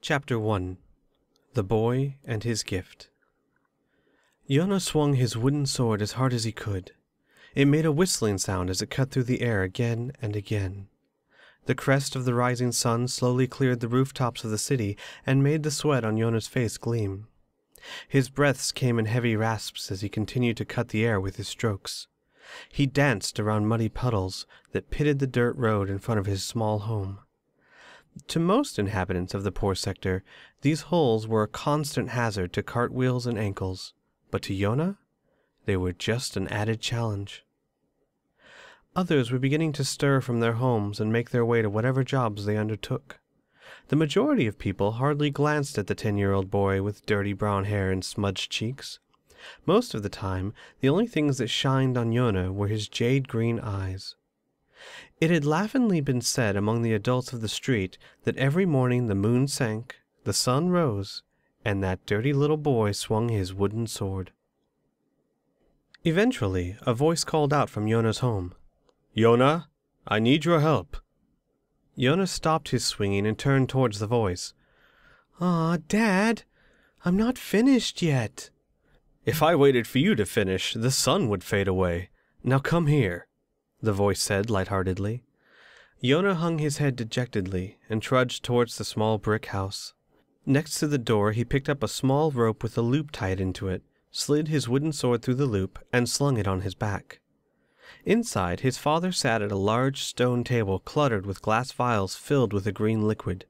Chapter 1 The Boy and His Gift. Yona swung his wooden sword as hard as he could. It made a whistling sound as it cut through the air again and again. The crest of the rising sun slowly cleared the rooftops of the city and made the sweat on Yona's face gleam. His breaths came in heavy rasps as he continued to cut the air with his strokes. He danced around muddy puddles that pitted the dirt road in front of his small home. To most inhabitants of the poor sector, these holes were a constant hazard to cartwheels and ankles, but to Yona, they were just an added challenge. Others were beginning to stir from their homes and make their way to whatever jobs they undertook. The majority of people hardly glanced at the 10-year-old boy with dirty brown hair and smudged cheeks. Most of the time, the only things that shined on Yona were his jade-green eyes. It had laughingly been said among the adults of the street that every morning the moon sank, the sun rose, and that dirty little boy swung his wooden sword. Eventually, a voice called out from Yona's home. "Yona, I need your help." Yona stopped his swinging and turned towards the voice. "Aw, Dad, I'm not finished yet." "If I waited for you to finish, the sun would fade away. Now come here," the voice said lightheartedly. Yona hung his head dejectedly and trudged towards the small brick house. Next to the door he picked up a small rope with a loop tied into it, slid his wooden sword through the loop, and slung it on his back. Inside, his father sat at a large stone table cluttered with glass vials filled with a green liquid.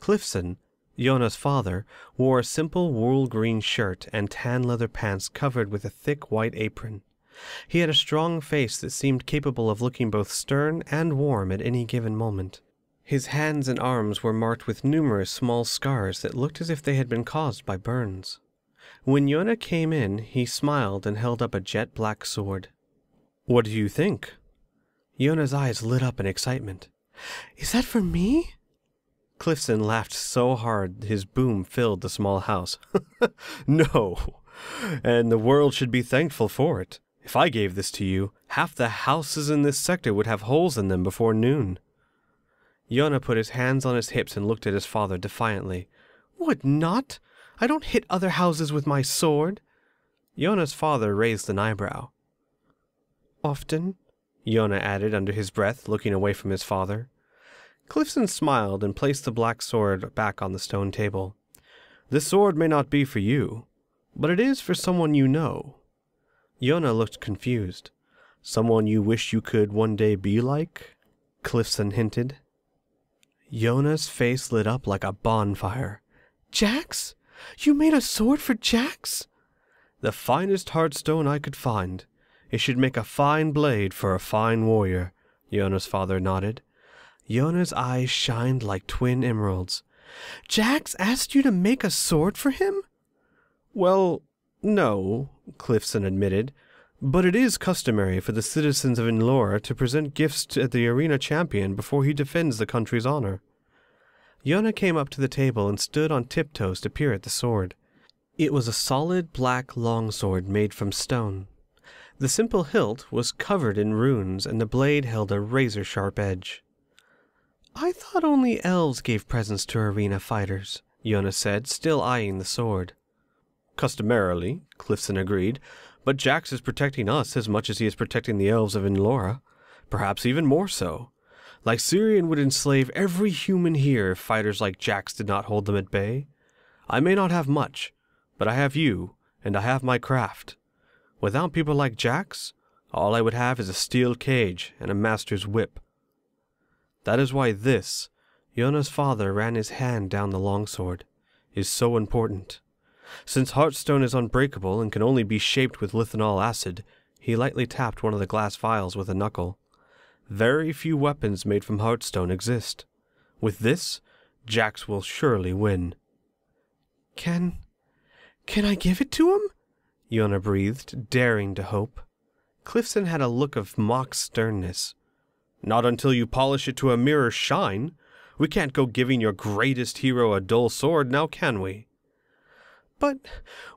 Cliffson, Yona's father, wore a simple wool-green shirt and tan leather pants covered with a thick white apron. He had a strong face that seemed capable of looking both stern and warm at any given moment. His hands and arms were marked with numerous small scars that looked as if they had been caused by burns. When Yona came in, he smiled and held up a jet-black sword. "What do you think?" Yona's eyes lit up in excitement. "Is that for me?" Cliffson laughed so hard his boom filled the small house. "No, and the world should be thankful for it. If I gave this to you, half the houses in this sector would have holes in them before noon." Yona put his hands on his hips and looked at his father defiantly. "Would not? I don't hit other houses with my sword." Yona's father raised an eyebrow. "Often?" Yona added under his breath, looking away from his father. Cliffson smiled and placed the black sword back on the stone table. "This sword may not be for you, but it is for someone you know." Yona looked confused. "Someone you wish you could one day be like?" Cliffson hinted. Yona's face lit up like a bonfire. "Jax? You made a sword for Jax?" "The finest heartstone I could find. It should make a fine blade for a fine warrior," Yona's father nodded. Yona's eyes shined like twin emeralds. "Jax asked you to make a sword for him?" "Well, no," Cliffson admitted, "but it is customary for the citizens of Inlora to present gifts to the arena champion before he defends the country's honor." Yona came up to the table and stood on tiptoes to peer at the sword. It was a solid black longsword made from stone. The simple hilt was covered in runes and the blade held a razor-sharp edge. "I thought only elves gave presents to arena fighters," Yona said, still eyeing the sword. "Customarily," Cliffson agreed, "but Jax is protecting us as much as he is protecting the elves of Inlora, perhaps even more so. Lycerian would enslave every human here if fighters like Jax did not hold them at bay. I may not have much, but I have you, and I have my craft. Without people like Jax, all I would have is a steel cage and a master's whip. That is why this," Yona's father ran his hand down the longsword, "is so important. Since Heartstone is unbreakable and can only be shaped with lithanol acid," he lightly tapped one of the glass vials with a knuckle, "very few weapons made from Heartstone exist. With this, Jax will surely win." Can I give it to him?" Yona breathed, daring to hope. Cliffson had a look of mock sternness. "Not until you polish it to a mirror shine. We can't go giving your greatest hero a dull sword, now can we?" "But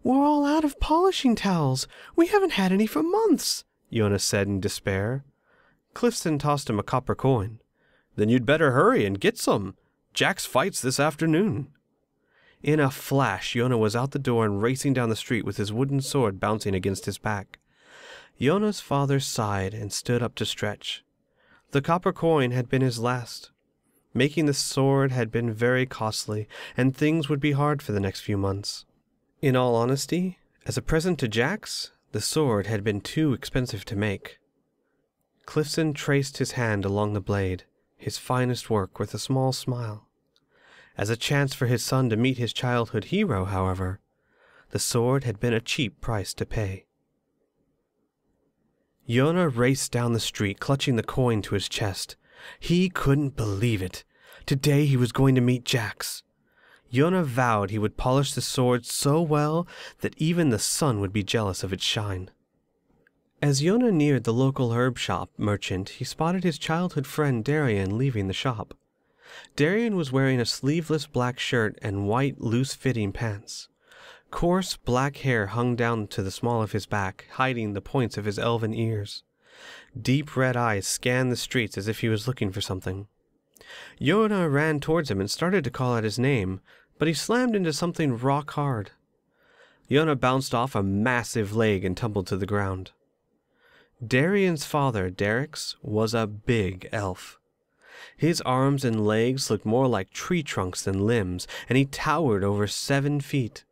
we're all out of polishing towels. We haven't had any for months," Yona said in despair. Cliffson tossed him a copper coin. "Then you'd better hurry and get some. Jax fights this afternoon." In a flash, Yona was out the door and racing down the street with his wooden sword bouncing against his back. Yona's father sighed and stood up to stretch. The copper coin had been his last. Making the sword had been very costly, and things would be hard for the next few months. In all honesty, as a present to Jax, the sword had been too expensive to make. Clifton traced his hand along the blade, his finest work, with a small smile. As a chance for his son to meet his childhood hero, however, the sword had been a cheap price to pay. Yona raced down the street, clutching the coin to his chest. He couldn't believe it. Today he was going to meet Jax. Yona vowed he would polish the sword so well that even the sun would be jealous of its shine. As Yona neared the local herb shop merchant, he spotted his childhood friend Darian leaving the shop. Darian was wearing a sleeveless black shirt and white, loose-fitting pants. Coarse, black hair hung down to the small of his back, hiding the points of his elven ears. Deep red eyes scanned the streets as if he was looking for something. Yona ran towards him and started to call out his name, but he slammed into something rock hard. Yona bounced off a massive leg and tumbled to the ground. Darian's father, Derek's, was a big elf. His arms and legs looked more like tree trunks than limbs, and he towered over 7 feet.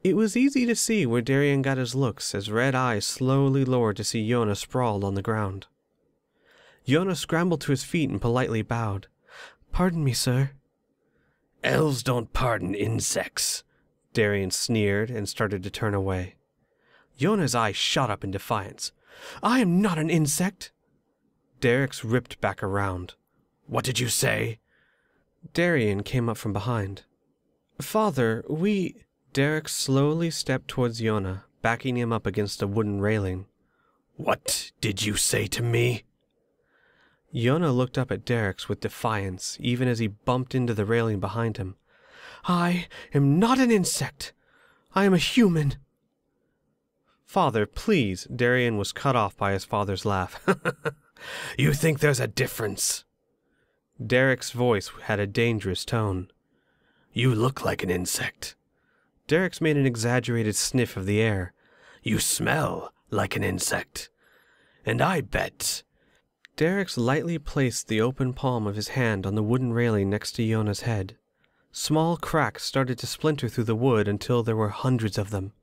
It was easy to see where Darian got his looks as red eyes slowly lowered to see Yona sprawled on the ground. Yona scrambled to his feet and politely bowed. "Pardon me, sir." "Elves don't pardon insects," Darian sneered and started to turn away. Yona's eyes shot up in defiance. "I am not an insect." Derek's ripped back around. "What did you say?" Darian came up from behind. "Father, we—" Derek slowly stepped towards Yona, backing him up against a wooden railing. "What did you say to me?" Yona looked up at Derek's with defiance, even as he bumped into the railing behind him. "I am not an insect. I am a human." "Father, please." Darian was cut off by his father's laugh. "You think there's a difference?" Derek's voice had a dangerous tone. "You look like an insect." Derek's made an exaggerated sniff of the air. "You smell like an insect. And I bet—" Derek's lightly placed the open palm of his hand on the wooden railing next to Yona's head. Small cracks started to splinter through the wood until there were hundreds of them.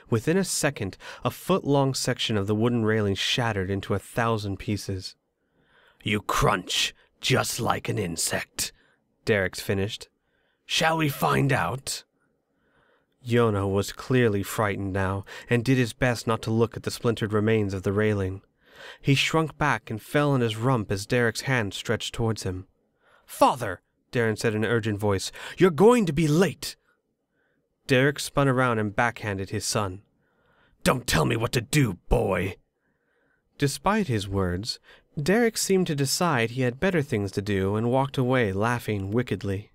Within a second, a foot-long section of the wooden railing shattered into 1,000 pieces. "You crunch just like an insect," Derek's finished. "Shall we find out?" Yona was clearly frightened now, and did his best not to look at the splintered remains of the railing. He shrunk back and fell on his rump as Derek's hand stretched towards him. "Father!" Darren said in an urgent voice. "You're going to be late!" Derek spun around and backhanded his son. "Don't tell me what to do, boy!" Despite his words, Derek seemed to decide he had better things to do and walked away laughing wickedly.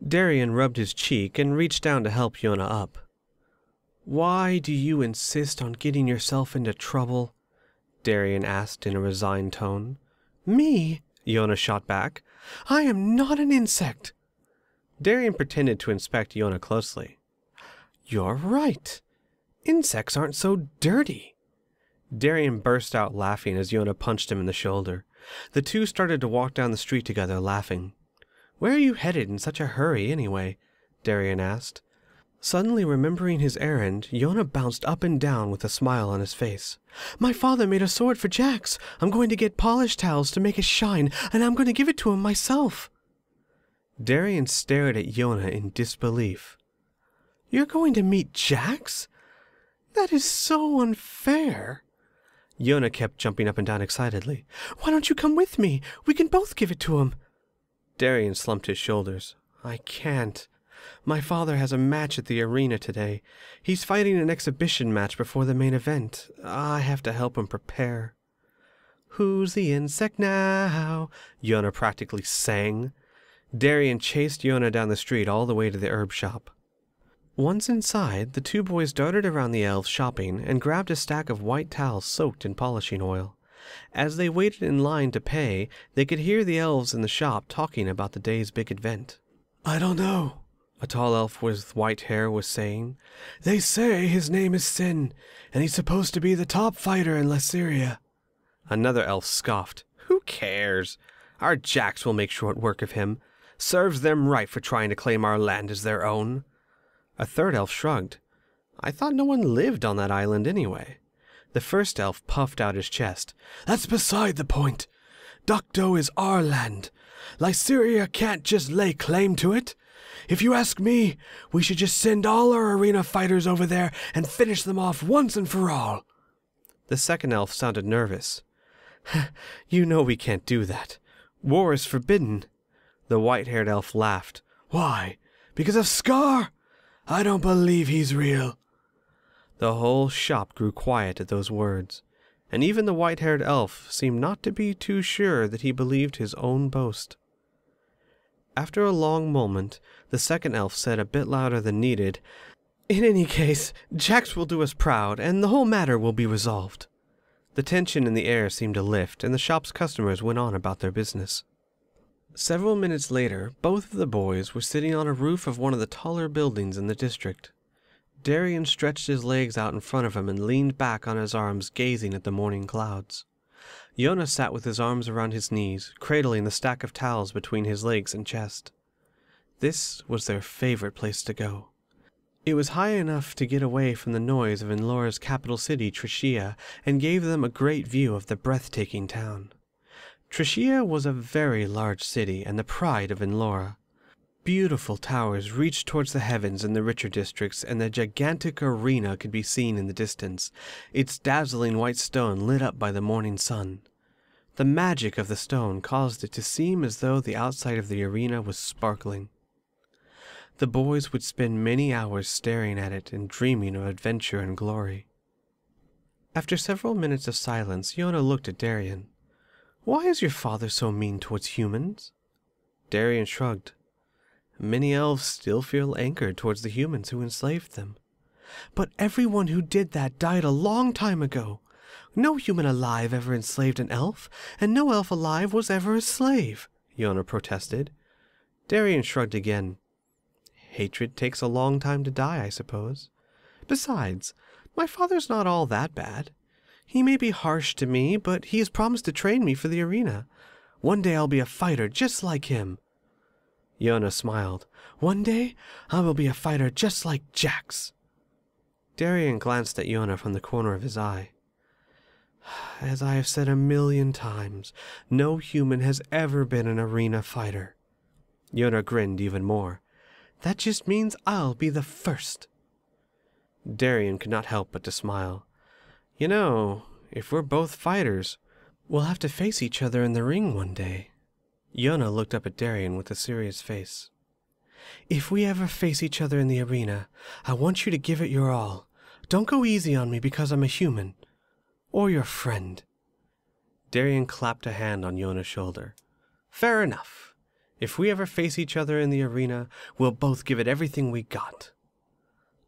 Darian rubbed his cheek and reached down to help Yona up. "Why do you insist on getting yourself into trouble?" Darian asked in a resigned tone. "Me?" Yona shot back. "I am not an insect." Darian pretended to inspect Yona closely. "You're right. Insects aren't so dirty." Darian burst out laughing as Yona punched him in the shoulder. The two started to walk down the street together, laughing. "Where are you headed in such a hurry, anyway?" Darian asked. Suddenly remembering his errand, Yona bounced up and down with a smile on his face. "My father made a sword for Jax. I'm going to get polished towels to make it shine, and I'm going to give it to him myself." Darian stared at Yona in disbelief. "You're going to meet Jax? That is so unfair." Yona kept jumping up and down excitedly. "Why don't you come with me? We can both give it to him." Darian slumped his shoulders. "I can't. My father has a match at the arena today. He's fighting an exhibition match before the main event. I have to help him prepare." "Who's the insect now?" Yona practically sang. Darian chased Yona down the street all the way to the herb shop. Once inside, the two boys darted around the elves shopping and grabbed a stack of white towels soaked in polishing oil. As they waited in line to pay, they could hear the elves in the shop talking about the day's big event. "I don't know," A tall elf with white hair was saying. "They say his name is Sin, and he's supposed to be the top fighter in Lyceria." Another elf scoffed. Who cares? Our Jacks will make short work of him. Serves them right for trying to claim our land as their own. A third elf shrugged. I thought no one lived on that island anyway. The first elf puffed out his chest. "That's beside the point. Ducto is our land. Lyceria can't just lay claim to it. If you ask me, we should just send all our arena fighters over there and finish them off once and for all." The second elf sounded nervous. You know we can't do that. War is forbidden. The white-haired elf laughed. "Why? Because of Scar? I don't believe he's real." The whole shop grew quiet at those words, and even the white-haired elf seemed not to be too sure that he believed his own boast. After a long moment, the second elf said a bit louder than needed, "In any case, Jax will do us proud, and the whole matter will be resolved." The tension in the air seemed to lift, and the shop's customers went on about their business. Several minutes later, both of the boys were sitting on a roof of one of the taller buildings in the district. Darian stretched his legs out in front of him and leaned back on his arms, gazing at the morning clouds. Yona sat with his arms around his knees, cradling the stack of towels between his legs and chest. This was their favorite place to go. It was high enough to get away from the noise of Inlora's capital city, Tricia, and gave them a great view of the breathtaking town. Tricia was a very large city and the pride of Inlora. Beautiful towers reached towards the heavens in the richer districts, and the gigantic arena could be seen in the distance, its dazzling white stone lit up by the morning sun. The magic of the stone caused it to seem as though the outside of the arena was sparkling. The boys would spend many hours staring at it and dreaming of adventure and glory. After several minutes of silence, Yona looked at Darian. "Why is your father so mean towards humans?" Darian shrugged. "Many elves still feel anchored towards the humans who enslaved them." "But everyone who did that died a long time ago. No human alive ever enslaved an elf, and no elf alive was ever a slave," Yona protested. Darian shrugged again. "Hatred takes a long time to die, I suppose. Besides, my father's not all that bad. He may be harsh to me, but he has promised to train me for the arena. One day I'll be a fighter just like him." Yona smiled. "One day I will be a fighter just like Jax." Darian glanced at Yona from the corner of his eye. "As I have said 1,000,000 times, no human has ever been an arena fighter." Yona grinned even more. "That just means I'll be the first." Darian could not help but to smile. "You know, if we're both fighters, we'll have to face each other in the ring one day." Yona looked up at Darian with a serious face. "If we ever face each other in the arena, I want you to give it your all. Don't go easy on me because I'm a human. Or your friend." Darian clapped a hand on Yona's shoulder. "Fair enough. If we ever face each other in the arena, we'll both give it everything we got."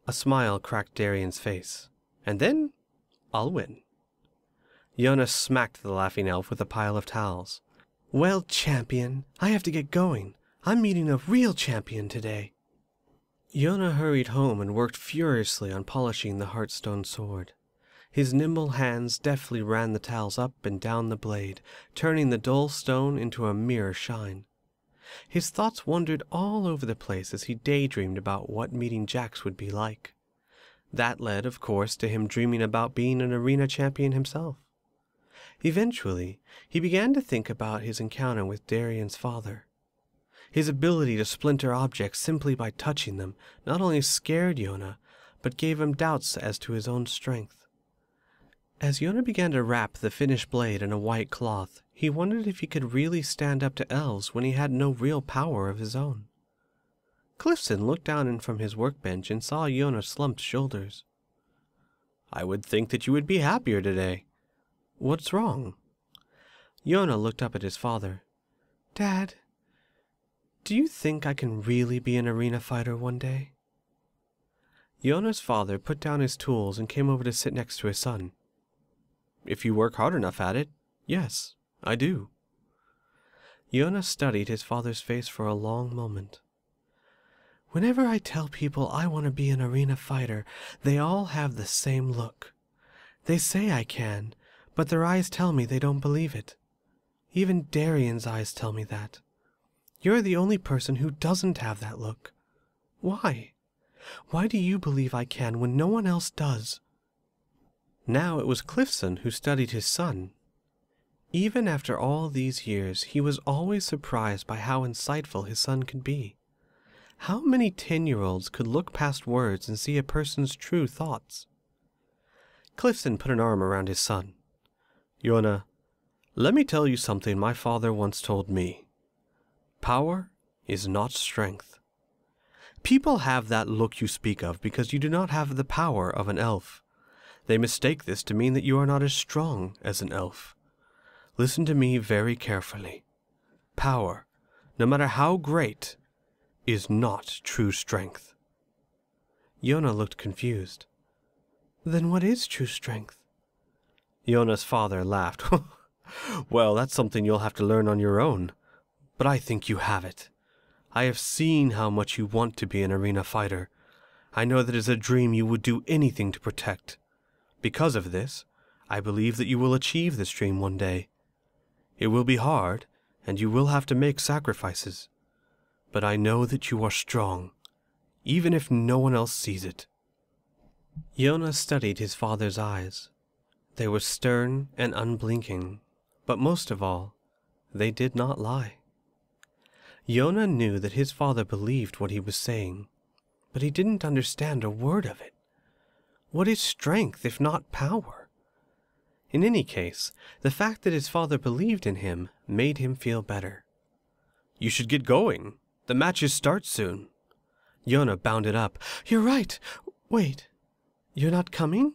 A smile cracked Darian's face. "And then, I'll win." Yona smacked the laughing elf with a pile of towels. "Well, champion, I have to get going. I'm meeting a real champion today." Yona hurried home and worked furiously on polishing the Heartstone sword. His nimble hands deftly ran the towels up and down the blade, turning the dull stone into a mirror shine. His thoughts wandered all over the place as he daydreamed about what meeting Jax would be like. That led, of course, to him dreaming about being an arena champion himself. Eventually, he began to think about his encounter with Darian's father. His ability to splinter objects simply by touching them not only scared Yona, but gave him doubts as to his own strength. As Yona began to wrap the finished blade in a white cloth, he wondered if he could really stand up to elves when he had no real power of his own. Clifton looked down in from his workbench and saw Yona's slumped shoulders. "I would think that you would be happier today. What's wrong?" Yona looked up at his father. "Dad, do you think I can really be an arena fighter one day?" Yona's father put down his tools and came over to sit next to his son. "If you work hard enough at it, yes, I do." Yona studied his father's face for a long moment. Whenever I tell people I want to be an arena fighter, they all have the same look. They say I can, but their eyes tell me they don't believe it. Even Darian's eyes tell me that. You're the only person who doesn't have that look. Why? Why do you believe I can when no one else does? Now it was Cliffson who studied his son. Even after all these years, he was always surprised by how insightful his son could be. How many 10-year-olds could look past words and see a person's true thoughts? Cliffson put an arm around his son. Yona, let me tell you something my father once told me. Power is not strength. People have that look you speak of because you do not have the power of an elf. They mistake this to mean that you are not as strong as an elf. Listen to me very carefully. Power, no matter how great, is not true strength. Yona looked confused. Then what is true strength? Yona's father laughed. Well, that's something you'll have to learn on your own. But I think you have it. I have seen how much you want to be an arena fighter. I know that as a dream you would do anything to protect. Because of this, I believe that you will achieve this dream one day. It will be hard, and you will have to make sacrifices. But I know that you are strong, even if no one else sees it. Yona studied his father's eyes. They were stern and unblinking, but most of all, they did not lie. Yona knew that his father believed what he was saying, but he didn't understand a word of it. What is strength if not power? In any case, the fact that his father believed in him made him feel better. You should get going. The matches start soon. Yona bounded up. You're right. Wait, you're not coming?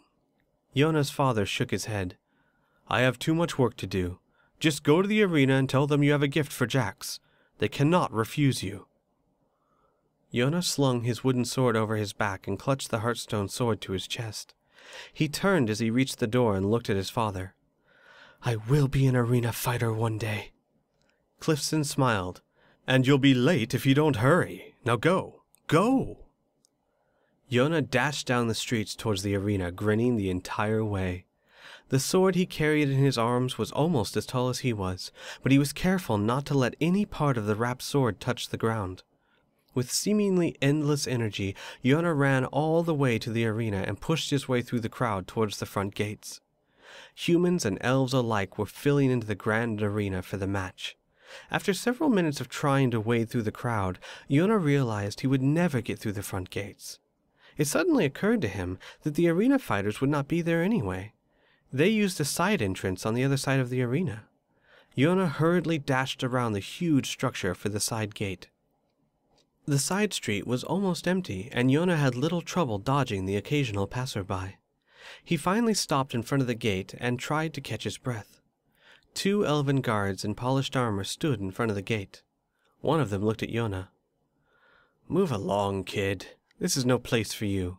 Yona's father shook his head. I have too much work to do. Just go to the arena and tell them you have a gift for Jax. They cannot refuse you. Yona slung his wooden sword over his back and clutched the Hearthstone sword to his chest. He turned as he reached the door and looked at his father. I will be an arena fighter one day. Cliffson smiled. And you'll be late if you don't hurry. Now go. Go! Yona dashed down the streets towards the arena, grinning the entire way. The sword he carried in his arms was almost as tall as he was, but he was careful not to let any part of the wrapped sword touch the ground. With seemingly endless energy, Yona ran all the way to the arena and pushed his way through the crowd towards the front gates. Humans and elves alike were filling into the grand arena for the match. After several minutes of trying to wade through the crowd, Yona realized he would never get through the front gates. It suddenly occurred to him that the arena fighters would not be there anyway. They used a side entrance on the other side of the arena. Yona hurriedly dashed around the huge structure for the side gate. The side street was almost empty, and Yona had little trouble dodging the occasional passerby. He finally stopped in front of the gate and tried to catch his breath. 2 elven guards in polished armor stood in front of the gate. One of them looked at Yona. Move along, kid. This is no place for you.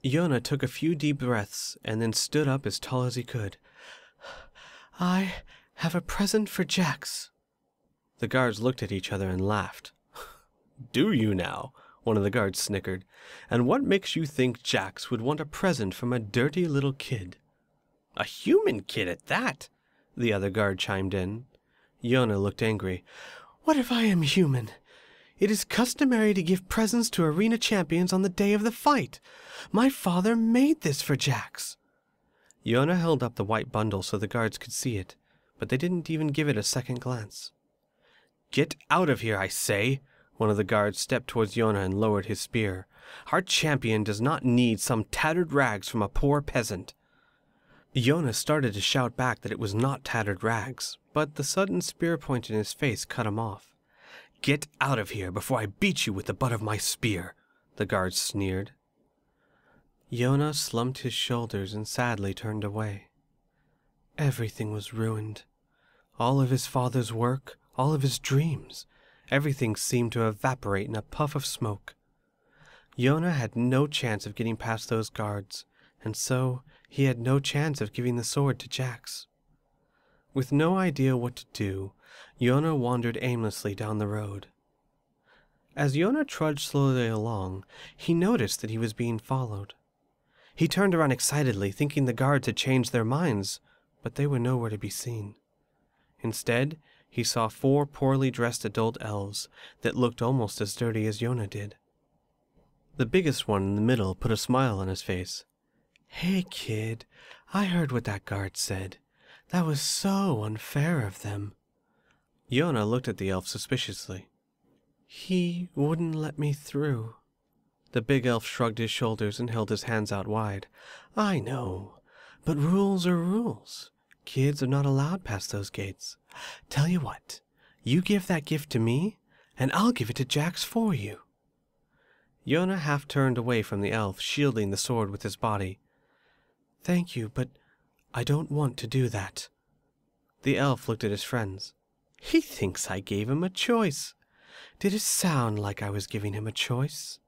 Yona took a few deep breaths and then stood up as tall as he could. I have a present for Jax. The guards looked at each other and laughed. Do you now? One of the guards snickered. And what makes you think Jax would want a present from a dirty little kid? A human kid at that, the other guard chimed in. Yona looked angry. What if I am human? It is customary to give presents to arena champions on the day of the fight. My father made this for Jax. Yona held up the white bundle so the guards could see it, but they didn't even give it a second glance. Get out of here, I say! One of the guards stepped towards Yona and lowered his spear. Our champion does not need some tattered rags from a poor peasant. Yona started to shout back that it was not tattered rags, but the sudden spear point in his face cut him off. Get out of here before I beat you with the butt of my spear, the guard sneered. Yona slumped his shoulders and sadly turned away. Everything was ruined. All of his father's work, all of his dreams, everything seemed to evaporate in a puff of smoke. Yona had no chance of getting past those guards, and so he had no chance of giving the sword to Jax. With no idea what to do, Yona wandered aimlessly down the road. As Yona trudged slowly along, he noticed that he was being followed. He turned around excitedly, thinking the guards had changed their minds, but they were nowhere to be seen. Instead, he saw 4 poorly dressed adult elves that looked almost as dirty as Yona did. The biggest one in the middle put a smile on his face. "Hey, kid, I heard what that guard said. That was so unfair of them." Yona looked at the elf suspiciously. "He wouldn't let me through." The big elf shrugged his shoulders and held his hands out wide. "I know, but rules are rules. Kids are not allowed past those gates. Tell you what, you give that gift to me, and I'll give it to Jax for you." Yona half turned away from the elf, shielding the sword with his body. "Thank you, but I don't want to do that." The elf looked at his friends. "He thinks I gave him a choice. Did it sound like I was giving him a choice?"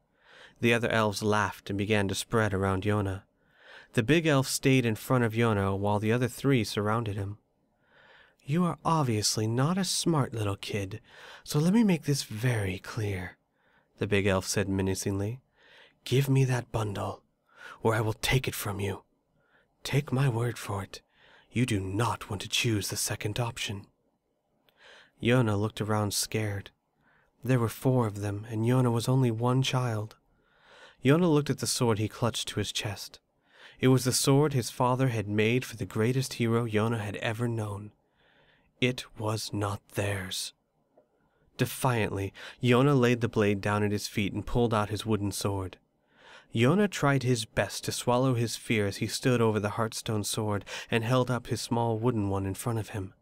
The other elves laughed and began to spread around Yona. The big elf stayed in front of Yona while the other 3 surrounded him. "You are obviously not a smart little kid, so let me make this very clear," the big elf said menacingly. "Give me that bundle, or I will take it from you. Take my word for it, you do not want to choose the second option." Yona looked around scared. There were 4 of them, and Yona was only one child. Yona looked at the sword he clutched to his chest. It was the sword his father had made for the greatest hero Yona had ever known. It was not theirs. Defiantly, Yona laid the blade down at his feet and pulled out his wooden sword. Yona tried his best to swallow his fear as he stood over the Heartstone sword and held up his small wooden one in front of him.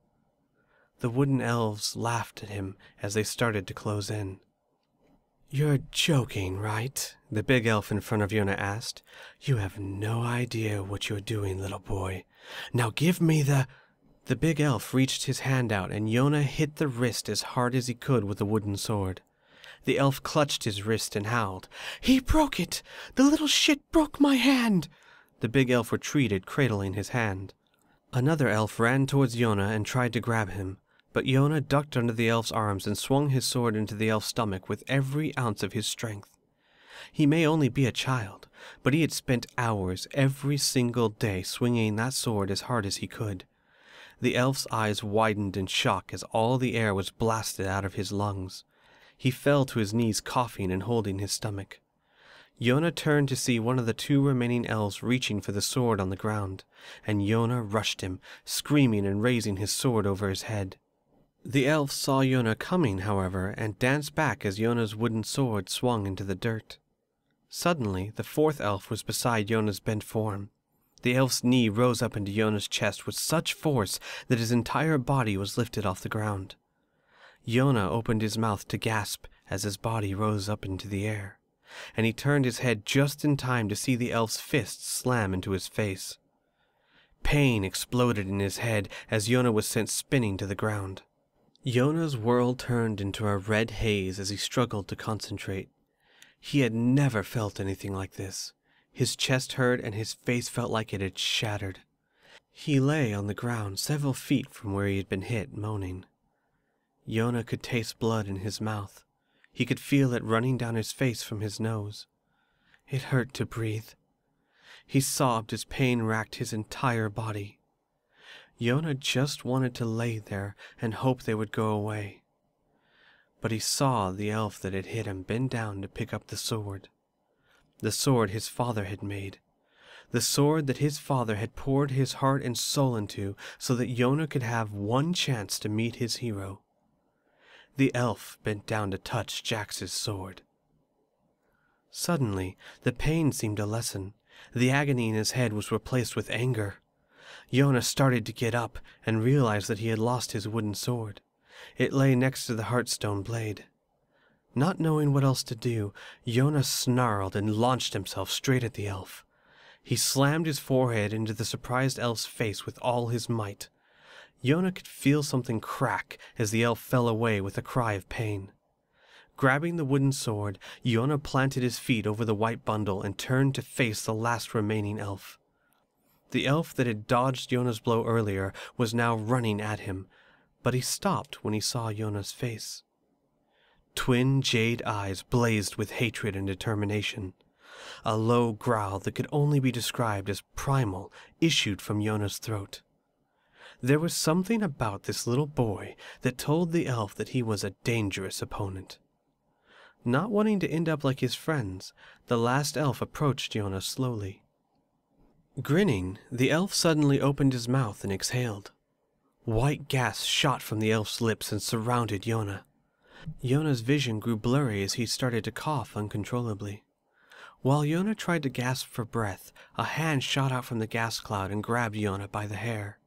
The wooden elves laughed at him as they started to close in. "You're joking, right?" the big elf in front of Yona asked. "You have no idea what you're doing, little boy. Now give me the—" The big elf reached his hand out, and Yona hit the wrist as hard as he could with the wooden sword. The elf clutched his wrist and howled. "He broke it! The little shit broke my hand!" The big elf retreated, cradling his hand. Another elf ran towards Yona and tried to grab him, but Yona ducked under the elf's arms and swung his sword into the elf's stomach with every ounce of his strength. He may only be a child, but he had spent hours every single day swinging that sword as hard as he could. The elf's eyes widened in shock as all the air was blasted out of his lungs. He fell to his knees coughing and holding his stomach. Yona turned to see one of the 2 remaining elves reaching for the sword on the ground, and Yona rushed him, screaming and raising his sword over his head. The elf saw Yona coming, however, and danced back as Yona's wooden sword swung into the dirt. Suddenly, the 4th elf was beside Yona's bent form. The elf's knee rose up into Yona's chest with such force that his entire body was lifted off the ground. Yona opened his mouth to gasp as his body rose up into the air, and he turned his head just in time to see the elf's fist slam into his face. Pain exploded in his head as Yona was sent spinning to the ground. Yona's world turned into a red haze as he struggled to concentrate. He had never felt anything like this. His chest hurt and his face felt like it had shattered. He lay on the ground several feet from where he had been hit, moaning. Yona could taste blood in his mouth. He could feel it running down his face from his nose. It hurt to breathe. He sobbed as pain racked his entire body. Yona just wanted to lay there and hope they would go away. But he saw the elf that had hit him bend down to pick up the sword. The sword his father had made. The sword that his father had poured his heart and soul into so that Yona could have one chance to meet his hero. The elf bent down to touch Jax's sword. Suddenly, the pain seemed to lessen. The agony in his head was replaced with anger. Yona started to get up and realized that he had lost his wooden sword. It lay next to the Heartstone blade. Not knowing what else to do, Yona snarled and launched himself straight at the elf. He slammed his forehead into the surprised elf's face with all his might. Yona could feel something crack as the elf fell away with a cry of pain. Grabbing the wooden sword, Yona planted his feet over the white bundle and turned to face the last remaining elf. The elf that had dodged Yona's blow earlier was now running at him, but he stopped when he saw Yona's face. Twin jade eyes blazed with hatred and determination. A low growl that could only be described as primal issued from Yona's throat. There was something about this little boy that told the elf that he was a dangerous opponent. Not wanting to end up like his friends, the last elf approached Yona slowly. Grinning, the elf suddenly opened his mouth and exhaled. White gas shot from the elf's lips and surrounded Yona. Yona's vision grew blurry as he started to cough uncontrollably. While Yona tried to gasp for breath, a hand shot out from the gas cloud and grabbed Yona by the hair.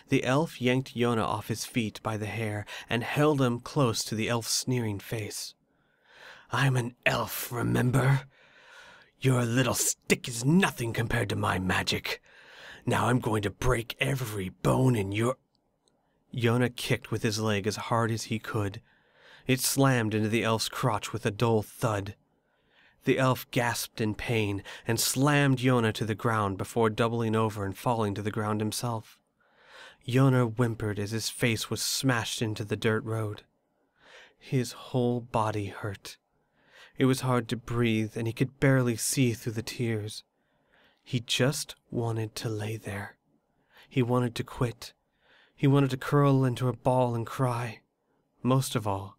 The elf yanked Yona off his feet by the hair and held him close to the elf's sneering face. "I'm an elf, remember? Your little stick is nothing compared to my magic. Now I'm going to break every bone in your—" Yona kicked with his leg as hard as he could. It slammed into the elf's crotch with a dull thud. The elf gasped in pain and slammed Yona to the ground before doubling over and falling to the ground himself. Yona whimpered as his face was smashed into the dirt road. His whole body hurt. It was hard to breathe, and he could barely see through the tears. He just wanted to lay there. He wanted to quit. He wanted to curl into a ball and cry. Most of all,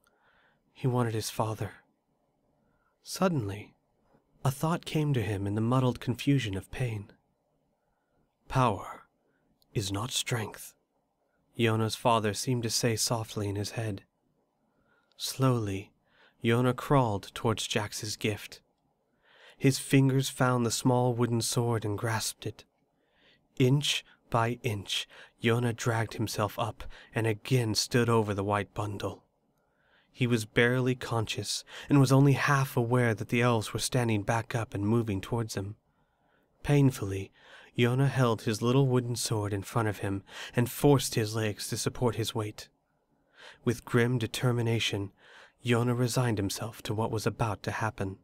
he wanted his father. Suddenly, a thought came to him in the muddled confusion of pain. "Power is not strength," Yona's father seemed to say softly in his head. Slowly, Yona crawled towards Jax's gift. His fingers found the small wooden sword and grasped it. Inch by inch, Yona dragged himself up and again stood over the white bundle. He was barely conscious and was only half aware that the elves were standing back up and moving towards him. Painfully, Yona held his little wooden sword in front of him and forced his legs to support his weight. With grim determination, Yona resigned himself to what was about to happen.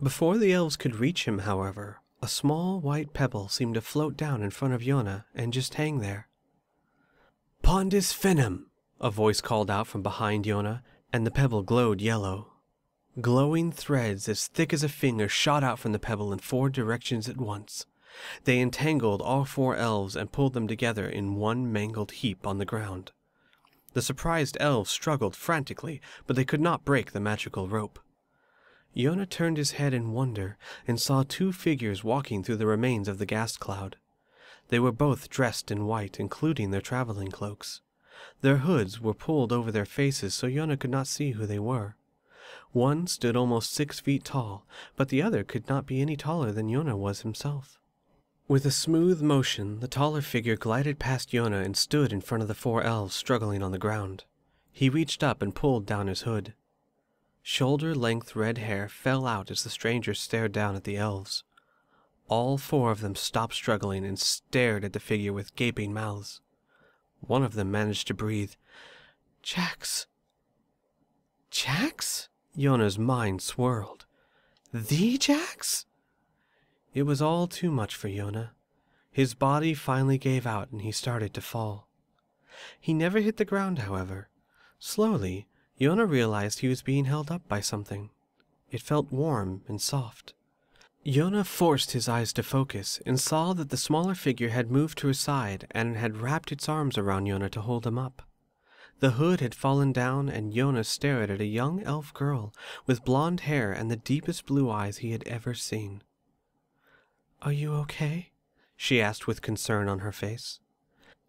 Before the elves could reach him, however, a small white pebble seemed to float down in front of Yona and just hang there. "Pondus Finum," a voice called out from behind Yona, and the pebble glowed yellow. Glowing threads as thick as a finger shot out from the pebble in 4 directions at once. They entangled all 4 elves and pulled them together in one mangled heap on the ground. The surprised elves struggled frantically, but they could not break the magical rope. Yona turned his head in wonder and saw 2 figures walking through the remains of the gas cloud. They were both dressed in white, including their traveling cloaks. Their hoods were pulled over their faces so Yona could not see who they were. One stood almost 6 feet tall, but the other could not be any taller than Yona was himself. With a smooth motion, the taller figure glided past Yona and stood in front of the 4 elves struggling on the ground. He reached up and pulled down his hood. Shoulder-length red hair fell out as the stranger stared down at the elves. All 4 of them stopped struggling and stared at the figure with gaping mouths. One of them managed to breathe. "Jax." "Jax?" Yona's mind swirled. "The Jax?" It was all too much for Yona. His body finally gave out and he started to fall. He never hit the ground, however. Slowly, Yona realized he was being held up by something. It felt warm and soft. Yona forced his eyes to focus and saw that the smaller figure had moved to his side and had wrapped its arms around Yona to hold him up. The hood had fallen down and Yona stared at a young elf girl with blonde hair and the deepest blue eyes he had ever seen. "Are you okay?" she asked with concern on her face.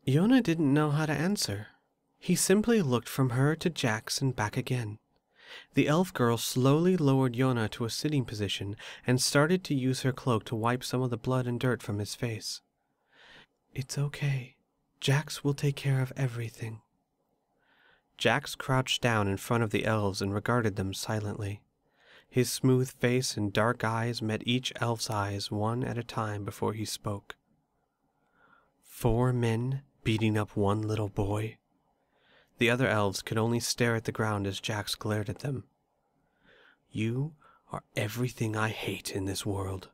Yona didn't know how to answer. He simply looked from her to Jax and back again. The elf girl slowly lowered Yona to a sitting position and started to use her cloak to wipe some of the blood and dirt from his face. "It's okay. Jax will take care of everything." Jax crouched down in front of the elves and regarded them silently. His smooth face and dark eyes met each elf's eyes one at a time before he spoke. 4 men beating up 1 little boy? The other elves could only stare at the ground as Jax glared at them. "You are everything I hate in this world.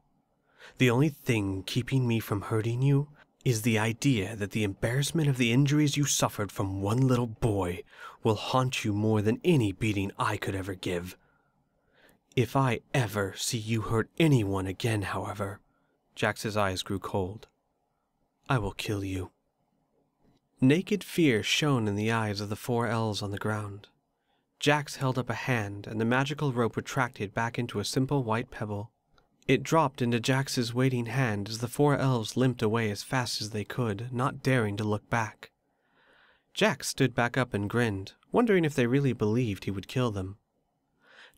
The only thing keeping me from hurting you is the idea that the embarrassment of the injuries you suffered from one little boy will haunt you more than any beating I could ever give. If I ever see you hurt anyone again, however, Jax's eyes grew cold, I will kill you. Naked fear shone in the eyes of the 4 elves on the ground. Jax held up a hand, and the magical rope retracted back into a simple white pebble. It dropped into Jax's waiting hand as the 4 elves limped away as fast as they could, not daring to look back. Jax stood back up and grinned, wondering if they really believed he would kill them.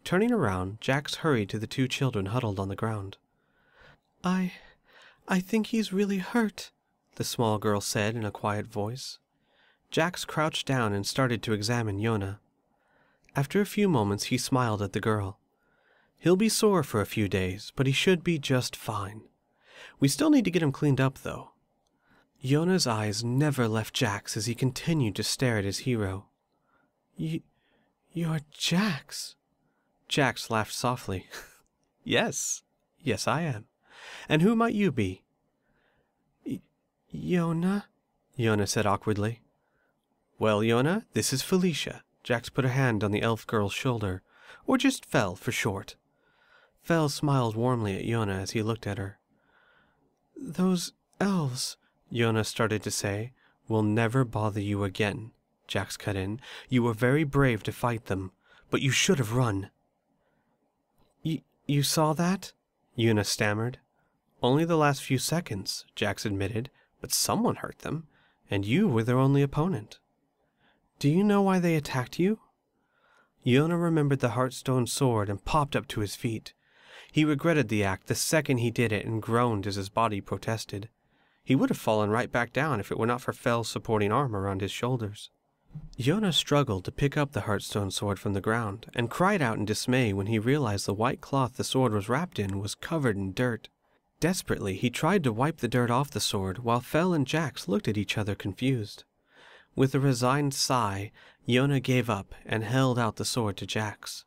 Turning around, Jax hurried to the 2 children huddled on the ground. I think he's really hurt," the small girl said in a quiet voice. Jax crouched down and started to examine Yona. After a few moments, he smiled at the girl. "He'll be sore for a few days, but he should be just fine. We still need to get him cleaned up, though." Yona's eyes never left Jax as he continued to stare at his hero. You're Jax." Jax laughed softly. Yes, I am. And who might you be?" Yona, Yona said awkwardly. "Well, Yona, this is Felicia." Jax put a hand on the elf girl's shoulder, or just Fel for short. Fel smiled warmly at Yona as he looked at her. "Those elves," Yona started to say. "Will never bother you again," Jax cut in. "You were very brave to fight them, but you should have run." You saw that?" Yuna stammered. "Only the last few seconds," Jax admitted, "but someone hurt them, and you were their only opponent." "Do you know why they attacked you?" Yona remembered the Heartstone sword and popped up to his feet. He regretted the act the second he did it and groaned as his body protested. He would have fallen right back down if it were not for Fel's supporting arm around his shoulders. Yona struggled to pick up the Heartstone sword from the ground, and cried out in dismay when he realized the white cloth the sword was wrapped in was covered in dirt. Desperately, he tried to wipe the dirt off the sword, while Fel and Jax looked at each other confused. With a resigned sigh, Yona gave up and held out the sword to Jax.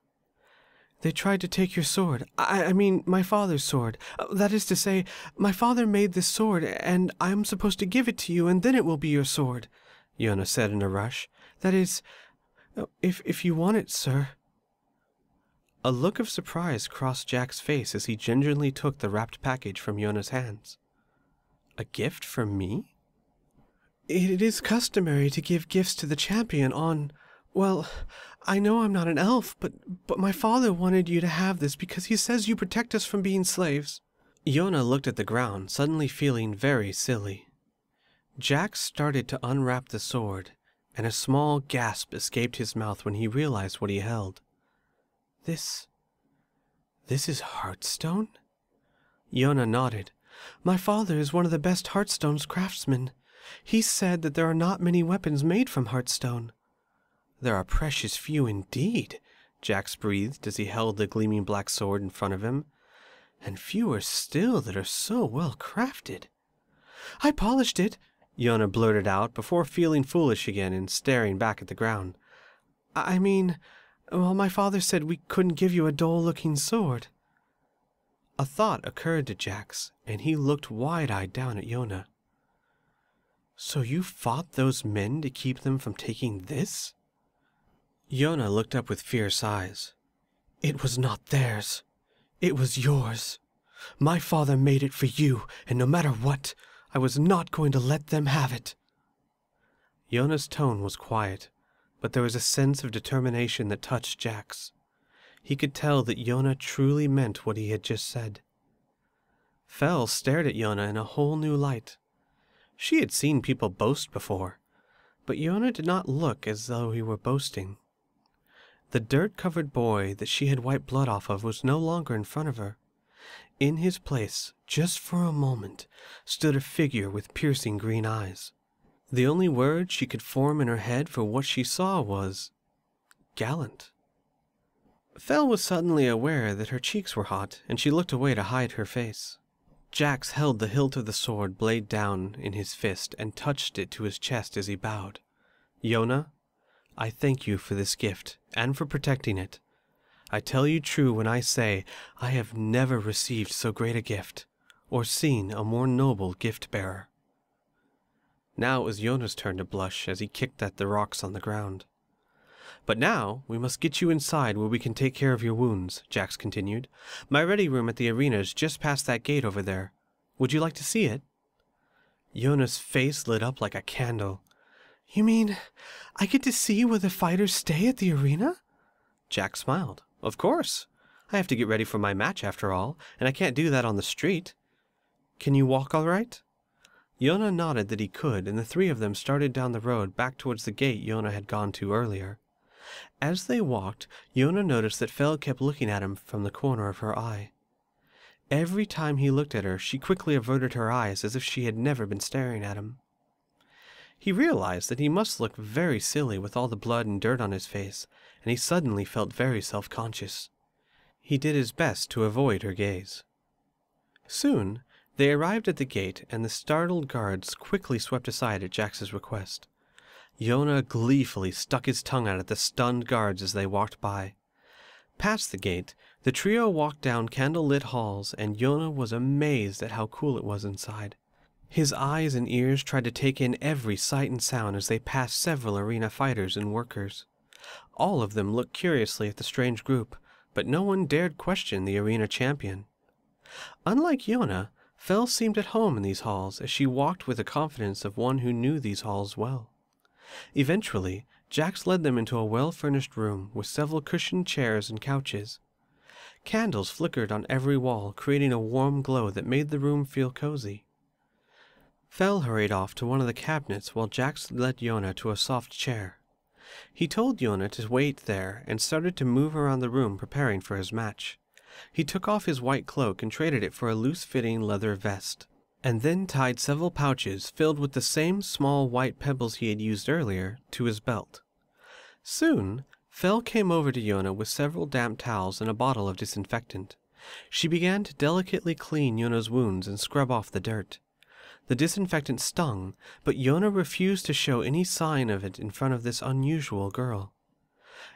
"They tried to take your sword. I mean, my father's sword. That is to say, my father made this sword, and I am supposed to give it to you, and then it will be your sword," Yona said in a rush. "That is, if you want it, sir." A look of surprise crossed Jack's face as he gingerly took the wrapped package from Yona's hands. "A gift from me?" "It is customary to give gifts to the champion on... Well, I know I'm not an elf, but my father wanted you to have this because he says you protect us from being slaves." Yona looked at the ground, suddenly feeling very silly. Jack started to unwrap the sword, and a small gasp escaped his mouth when he realized what he held. This is Heartstone?" Yona nodded. "My father is one of the best Heartstone's craftsmen. He said that there are not many weapons made from Heartstone." "There are precious few indeed," Jax breathed as he held the gleaming black sword in front of him. "And fewer still that are so well crafted." "I polished it," Yona blurted out before feeling foolish again and staring back at the ground. I mean, well, my father said we couldn't give you a dull-looking sword." A thought occurred to Jax, and he looked wide-eyed down at Yona. "So you fought those men to keep them from taking this?" Yona looked up with fierce eyes. "It was not theirs. It was yours. My father made it for you, and no matter what, I was not going to let them have it." Yona's tone was quiet, but there was a sense of determination that touched Jax. He could tell that Yona truly meant what he had just said. Fel stared at Yona in a whole new light. She had seen people boast before, but Yona did not look as though he were boasting. The dirt-covered boy that she had wiped blood off of was no longer in front of her. In his place, just for a moment, stood a figure with piercing green eyes. The only word she could form in her head for what she saw was gallant. Fel was suddenly aware that her cheeks were hot, and she looked away to hide her face. Jax held the hilt of the sword blade down in his fist and touched it to his chest as he bowed. "Yona, I thank you for this gift, and for protecting it. I tell you true when I say I have never received so great a gift, or seen a more noble gift-bearer." Now it was Yona's turn to blush as he kicked at the rocks on the ground. "But now, we must get you inside where we can take care of your wounds," Jax continued. "My ready room at the arena is just past that gate over there. Would you like to see it?" Yona's face lit up like a candle. "You mean I get to see where the fighters stay at the arena?" Jax smiled. "Of course. I have to get ready for my match after all, and I can't do that on the street. Can you walk all right?" Yona nodded that he could, and the three of them started down the road back towards the gate Yona had gone to earlier. As they walked, Yona noticed that Fel kept looking at him from the corner of her eye. Every time he looked at her, she quickly averted her eyes as if she had never been staring at him. He realized that he must look very silly with all the blood and dirt on his face, and he suddenly felt very self-conscious. He did his best to avoid her gaze. Soon, they arrived at the gate, and the startled guards quickly swept aside at Jax's request. Yona gleefully stuck his tongue out at the stunned guards as they walked by. Past the gate, the trio walked down candle-lit halls, and Yona was amazed at how cool it was inside. His eyes and ears tried to take in every sight and sound as they passed several arena fighters and workers. All of them looked curiously at the strange group, but no one dared question the arena champion. Unlike Yona, Fel seemed at home in these halls as she walked with the confidence of one who knew these halls well. Eventually, Jax led them into a well-furnished room with several cushioned chairs and couches. Candles flickered on every wall, creating a warm glow that made the room feel cozy. Fel hurried off to one of the cabinets while Jax led Yona to a soft chair. He told Yona to wait there and started to move around the room preparing for his match. He took off his white cloak and traded it for a loose-fitting leather vest, and then tied several pouches filled with the same small white pebbles he had used earlier to his belt. Soon, Fel came over to Yona with several damp towels and a bottle of disinfectant. She began to delicately clean Yona's wounds and scrub off the dirt. The disinfectant stung, but Yona refused to show any sign of it in front of this unusual girl.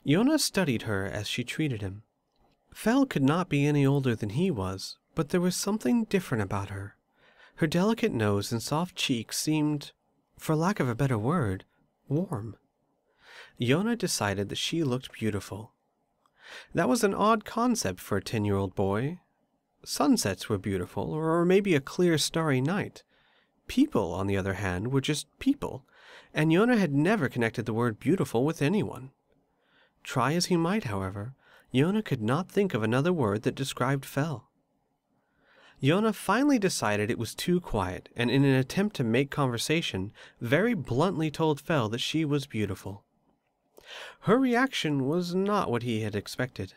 Yona studied her as she treated him. Fel could not be any older than he was, but there was something different about her. Her delicate nose and soft cheeks seemed, for lack of a better word, warm. Yona decided that she looked beautiful. That was an odd concept for a 10-year-old boy. Sunsets were beautiful, or maybe a clear starry night. People, on the other hand, were just people, and Yona had never connected the word beautiful with anyone. Try as he might, however, Yona could not think of another word that described Fel. Yona finally decided it was too quiet, and in an attempt to make conversation, very bluntly told Fel that she was beautiful. Her reaction was not what he had expected.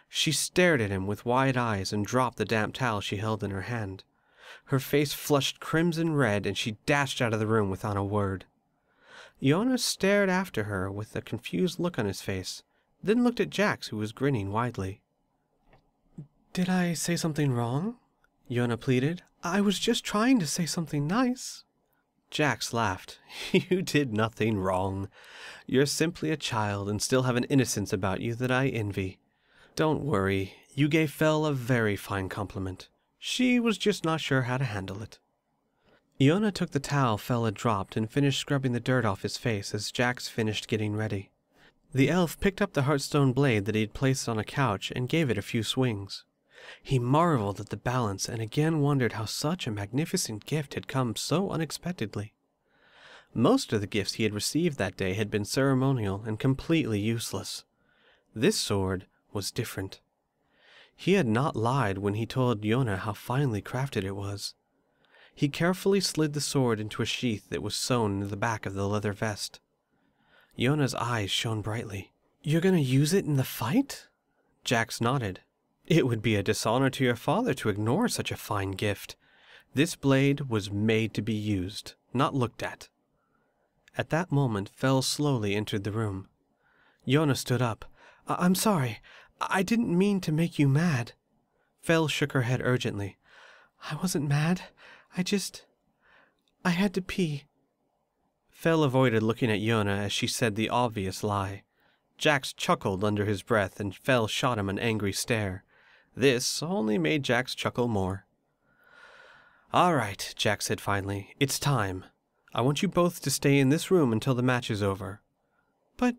She stared at him with wide eyes and dropped the damp towel she held in her hand. Her face flushed crimson red, and she dashed out of the room without a word. Yona stared after her with a confused look on his face, then looked at Jax, who was grinning widely. "Did I say something wrong?" Yona pleaded. "I was just trying to say something nice." Jax laughed. "You did nothing wrong. You're simply a child and still have an innocence about you that I envy. Don't worry, you gave Fel a very fine compliment. She was just not sure how to handle it." Yona took the towel Fel had dropped and finished scrubbing the dirt off his face as Jax finished getting ready. The elf picked up the heartstone blade that he had placed on a couch and gave it a few swings. He marveled at the balance and again wondered how such a magnificent gift had come so unexpectedly. Most of the gifts he had received that day had been ceremonial and completely useless. This sword was different. He had not lied when he told Yona how finely crafted it was. He carefully slid the sword into a sheath that was sewn into the back of the leather vest. Yona's eyes shone brightly. "You're going to use it in the fight?" Jax nodded. "It would be a dishonor to your father to ignore such a fine gift. This blade was made to be used, not looked at." At that moment, Fel slowly entered the room. Yona stood up. I'm sorry. I didn't mean to make you mad." Fel shook her head urgently. "I wasn't mad. I had to pee." Fel avoided looking at Yona as she said the obvious lie. Jax chuckled under his breath and Fel shot him an angry stare. This only made Jax chuckle more. "All right," Jax said finally. "It's time. I want you both to stay in this room until the match is over. But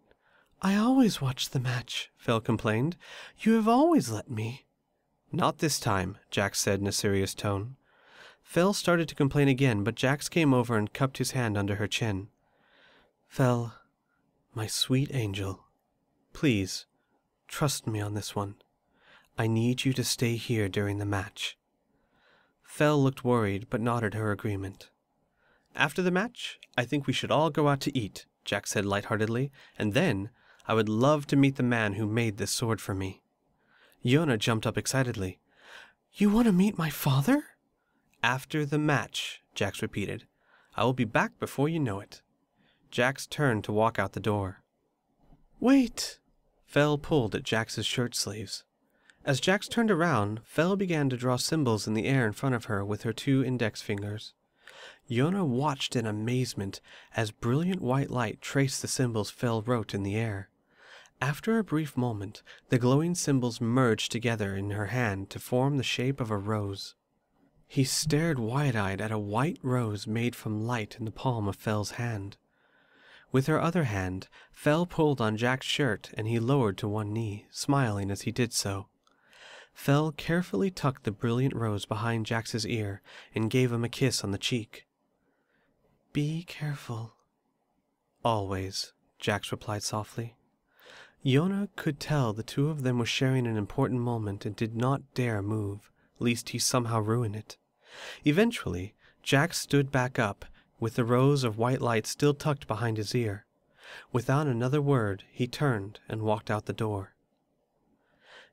I always watch the match, Fel complained. You have always let me. Not this time, Jax said in a serious tone. Fel started to complain again, but Jax came over and cupped his hand under her chin. Fel, my sweet angel, please, trust me on this one. I need you to stay here during the match. Fel looked worried, but nodded her agreement. After the match, I think we should all go out to eat, Jax said lightheartedly, and then I would love to meet the man who made this sword for me. Yona jumped up excitedly. You want to meet my father? After the match, Jax repeated. I will be back before you know it. Jax turned to walk out the door. Wait! Fel pulled at Jax's shirt sleeves. As Jax turned around, Fel began to draw symbols in the air in front of her with her 2 index fingers. Yona watched in amazement as brilliant white light traced the symbols Fel wrote in the air. After a brief moment, the glowing symbols merged together in her hand to form the shape of a rose. He stared wide-eyed at a white rose made from light in the palm of Fel's hand. With her other hand, Fel pulled on Jack's shirt and he lowered to one knee, smiling as he did so. Fel carefully tucked the brilliant rose behind Jax's ear and gave him a kiss on the cheek. Be careful. Always, Jax replied softly. Yona could tell the 2 of them were sharing an important moment and did not dare move, lest he somehow ruin it. Eventually, Jax stood back up, with the rose of white light still tucked behind his ear. Without another word, he turned and walked out the door.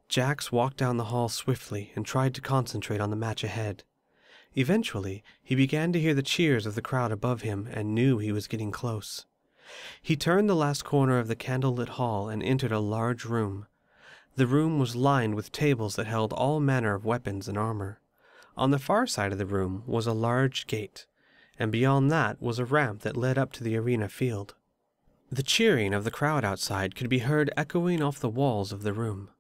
Jax walked down the hall swiftly and tried to concentrate on the match ahead. Eventually, he began to hear the cheers of the crowd above him and knew he was getting close. He turned the last corner of the candlelit hall and entered a large room. The room was lined with tables that held all manner of weapons and armor. On the far side of the room was a large gate, and beyond that was a ramp that led up to the arena field. The cheering of the crowd outside could be heard echoing off the walls of the room.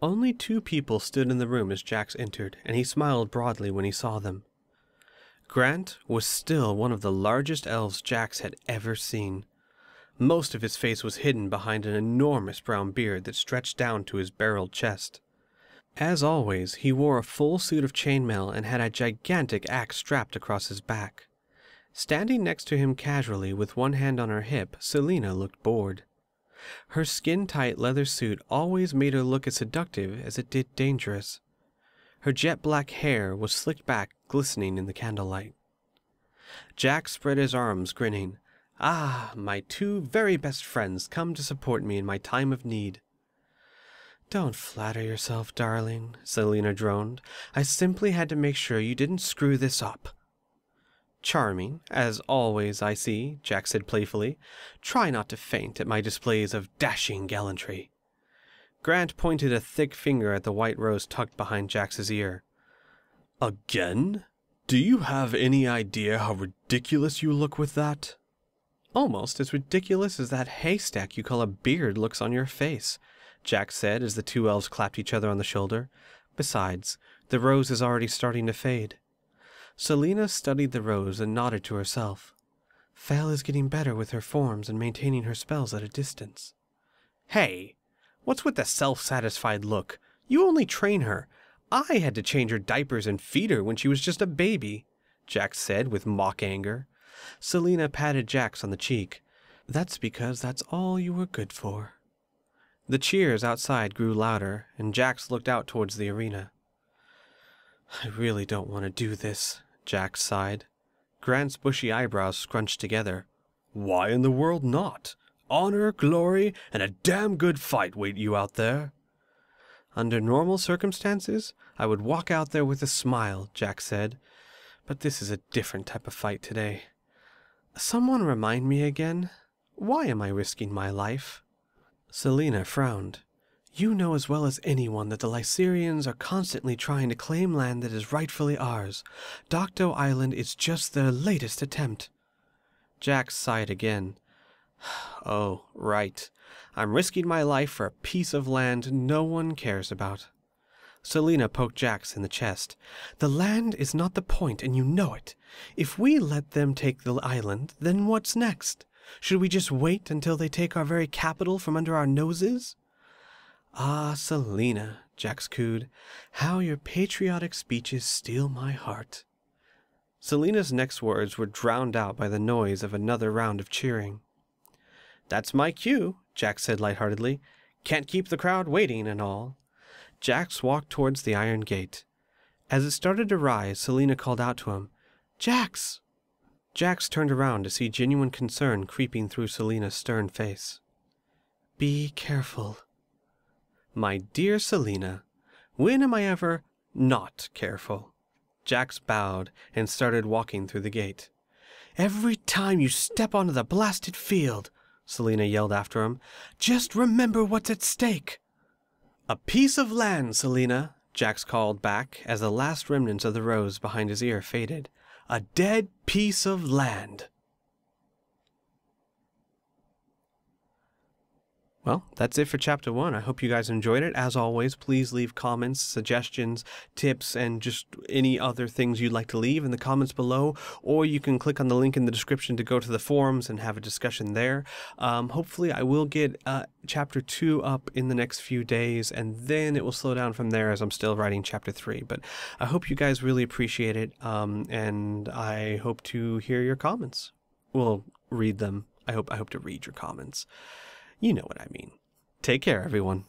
Only 2 people stood in the room as Jax entered, and he smiled broadly when he saw them. Grant was still one of the largest elves Jax had ever seen. Most of his face was hidden behind an enormous brown beard that stretched down to his barreled chest. As always, he wore a full suit of chainmail and had a gigantic axe strapped across his back. Standing next to him casually with one hand on her hip, Selena looked bored. Her skin-tight leather suit always made her look as seductive as it did dangerous. Her jet-black hair was slicked back, glistening in the candlelight. Jack spread his arms, grinning. Ah, my 2 very best friends come to support me in my time of need. Don't flatter yourself, darling, Selena droned. I simply had to make sure you didn't screw this up. Charming, as always, I see, Jack said playfully. Try not to faint at my displays of dashing gallantry. Grant pointed a thick finger at the white rose tucked behind Jax's ear. Again? Do you have any idea how ridiculous you look with that? Almost as ridiculous as that haystack you call a beard looks on your face, Jack said as the 2 elves clapped each other on the shoulder. Besides, the rose is already starting to fade. Selena studied the rose and nodded to herself. Fel is getting better with her forms and maintaining her spells at a distance. Hey, what's with the self-satisfied look? You only train her. I had to change her diapers and feed her when she was just a baby, Jack said with mock anger. Selena patted Jax on the cheek. That's because that's all you were good for. The cheers outside grew louder, and Jax looked out towards the arena. I really don't want to do this, Jax sighed. Grant's bushy eyebrows scrunched together. Why in the world not? Honor, glory, and a damn good fight wait you out there. Under normal circumstances, I would walk out there with a smile, Jack said. But this is a different type of fight today. Someone remind me again, why am I risking my life? Selena frowned. You know as well as anyone that the Lycerians are constantly trying to claim land that is rightfully ours. Docto Island is just their latest attempt. Jack sighed again. Oh, right. I'm risking my life for a piece of land no one cares about. Selina poked Jax in the chest. "The land is not the point, and you know it. If we let them take the island, then what's next? Should we just wait until they take our very capital from under our noses?" "Ah, Selina," Jax cooed, "how your patriotic speeches steal my heart." Selina's next words were drowned out by the noise of another round of cheering. "That's my cue," Jax said lightheartedly. "Can't keep the crowd waiting and all." Jax walked towards the iron gate. As it started to rise, Selina called out to him, "Jax!" Jax turned around to see genuine concern creeping through Selina's stern face. "Be careful." "My dear Selina, when am I ever not careful?" Jax bowed and started walking through the gate. "Every time you step onto the blasted field," Selina yelled after him, "just remember what's at stake." "A piece of land, Selina," Jax called back as the last remnants of the rose behind his ear faded. "A dead piece of land." Well, that's it for Chapter 1. I hope you guys enjoyed it. As always, please leave comments, suggestions, tips, and just any other things you'd like to leave in the comments below, or you can click on the link in the description to go to the forums and have a discussion there. Hopefully, I will get Chapter 2 up in the next few days, and then it will slow down from there as I'm still writing Chapter 3. But I hope you guys really appreciate it, and I hope to hear your comments. Well, read them. I hope to read your comments. You know what I mean. Take care, everyone.